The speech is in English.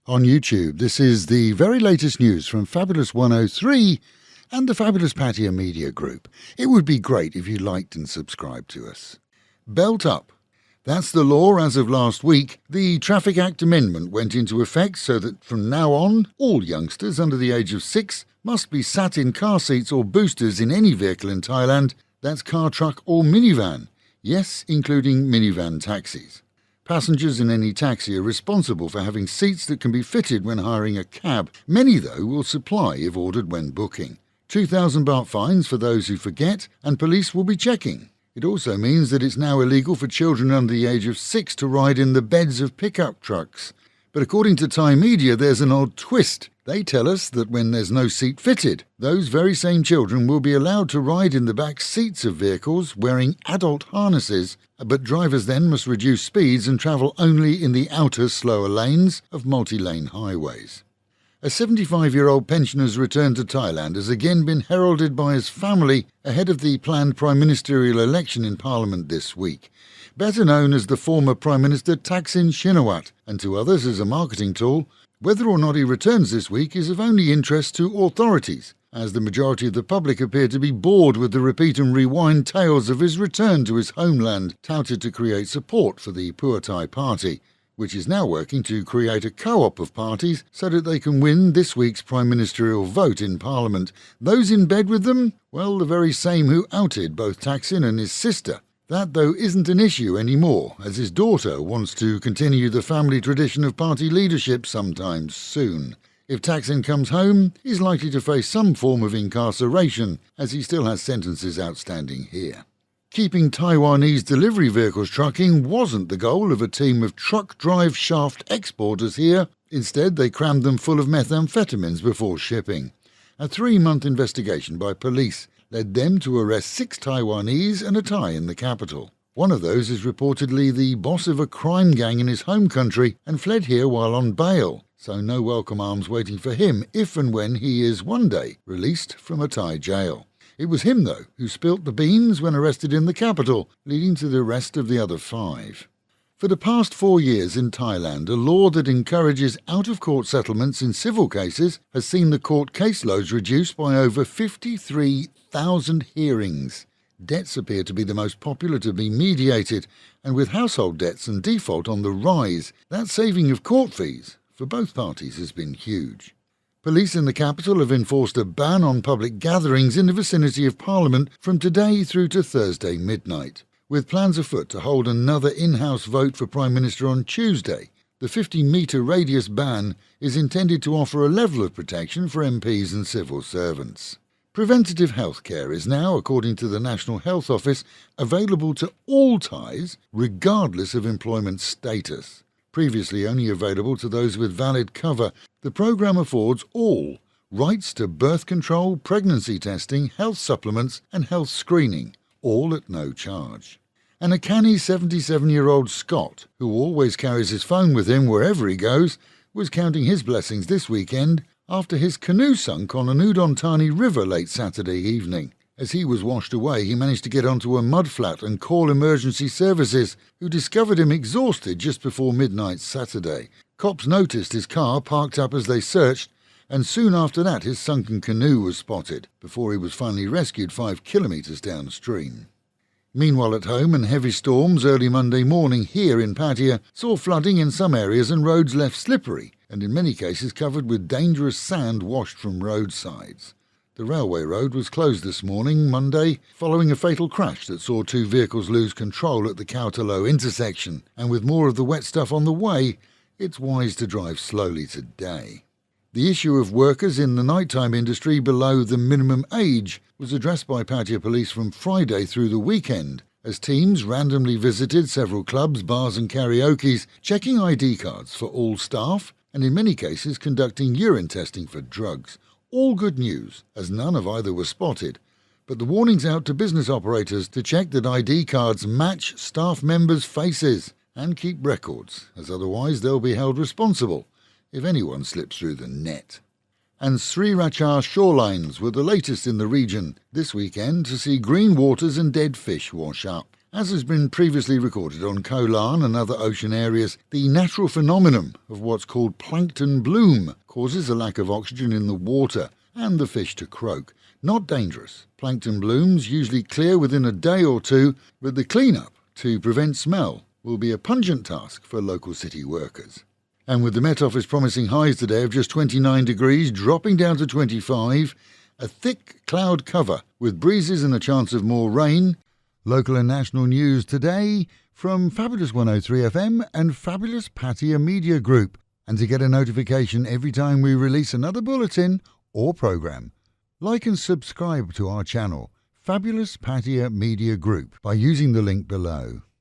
on YouTube. This is the very latest news from Fabulous 103 and the Fabulous Pattaya Media Group. It would be great if you liked and subscribed to us. Belt up. That's the law as of last week. The Traffic Act amendment went into effect so that from now on, all youngsters under the age of 6 must be sat in car seats or boosters in any vehicle in Thailand. That's car, truck or minivan. Yes, including minivan taxis. Passengers in any taxi are responsible for having seats that can be fitted when hiring a cab. Many, though, will supply if ordered when booking. 2,000 baht fines for those who forget, and police will be checking. It also means that it's now illegal for children under the age of 6 to ride in the beds of pickup trucks. But according to Thai media, there's an odd twist. They tell us that when there's no seat fitted, those very same children will be allowed to ride in the back seats of vehicles wearing adult harnesses, but drivers then must reduce speeds and travel only in the outer, slower lanes of multi-lane highways. A 75-year-old pensioner's return to Thailand has again been heralded by his family ahead of the planned prime ministerial election in Parliament this week. Better known as the former Prime Minister Thaksin, and to others as a marketing tool, whether or not he returns this week is of only interest to authorities, as the majority of the public appear to be bored with the repeat and rewind tales of his return to his homeland, touted to create support for the Pheu Thai party, which is now working to create a co-op of parties so that they can win this week's prime ministerial vote in Parliament. Those in bed with them? Well, the very same who outed both Thaksin and his sister. That, though, isn't an issue anymore, as his daughter wants to continue the family tradition of party leadership sometime soon. If Thaksin comes home, he's likely to face some form of incarceration, as he still has sentences outstanding here. Keeping Taiwanese delivery vehicles trucking wasn't the goal of a team of truck drive shaft exporters here. Instead, they crammed them full of methamphetamines before shipping. A 3-month investigation by police led them to arrest 6 Taiwanese and a Thai in the capital. One of those is reportedly the boss of a crime gang in his home country and fled here while on bail, so no welcome arms waiting for him if and when he is one day released from a Thai jail. It was him, though, who spilt the beans when arrested in the capital, leading to the arrest of the other 5. For the past 4 years in Thailand, a law that encourages out-of-court settlements in civil cases has seen the court caseloads reduced by over 53,000 hearings. Debts appear to be the most popular to be mediated, and with household debts and default on the rise, that saving of court fees for both parties has been huge. Police in the capital have enforced a ban on public gatherings in the vicinity of Parliament from today through to Thursday midnight, with plans afoot to hold another in-house vote for Prime Minister on Tuesday. The 50-metre radius ban is intended to offer a level of protection for MPs and civil servants. Preventative healthcare is now, according to the National Health Office, available to all Thais, regardless of employment status. Previously only available to those with valid cover, the programme affords all rights to birth control, pregnancy testing, health supplements and health screening, all at no charge. And a canny 77-year-old Scot, who always carries his phone with him wherever he goes, was counting his blessings this weekend after his canoe sunk on an Udon river late Saturday evening. As he was washed away, he managed to get onto a mudflat and call emergency services, who discovered him exhausted just before midnight Saturday. Cops noticed his car parked up as they searched, and soon after that his sunken canoe was spotted, before he was finally rescued 5 kilometres downstream. Meanwhile at home, and heavy storms early Monday morning here in Pattaya saw flooding in some areas and roads left slippery, and in many cases covered with dangerous sand washed from roadsides. The railway road was closed this morning, Monday, following a fatal crash that saw 2 vehicles lose control at the Kautalo intersection, and with more of the wet stuff on the way, it's wise to drive slowly today. The issue of workers in the nighttime industry below the minimum age was addressed by Pattaya Police from Friday through the weekend, as teams randomly visited several clubs, bars and karaokes, checking ID cards for all staff, and in many cases conducting urine testing for drugs. All good news, as none of either were spotted, but the warning's out to business operators to check that ID cards match staff members' faces and keep records, as otherwise they'll be held responsible if anyone slips through the net. And Sriracha shorelines were the latest in the region this weekend to see green waters and dead fish wash up. As has been previously recorded on Koh Larn and other ocean areas, the natural phenomenon of what's called plankton bloom causes a lack of oxygen in the water and the fish to croak. Not dangerous. Plankton blooms usually clear within a day or two, but the clean-up to prevent smell will be a pungent task for local city workers. And with the Met Office promising highs today of just 29 degrees, dropping down to 25, a thick cloud cover with breezes and a chance of more rain. Local and national news today from Fabulous 103 FM and Fabulous Pattaya Media Group. And to get a notification every time we release another bulletin or programme, like and subscribe to our channel, Fabulous Pattaya Media Group, by using the link below.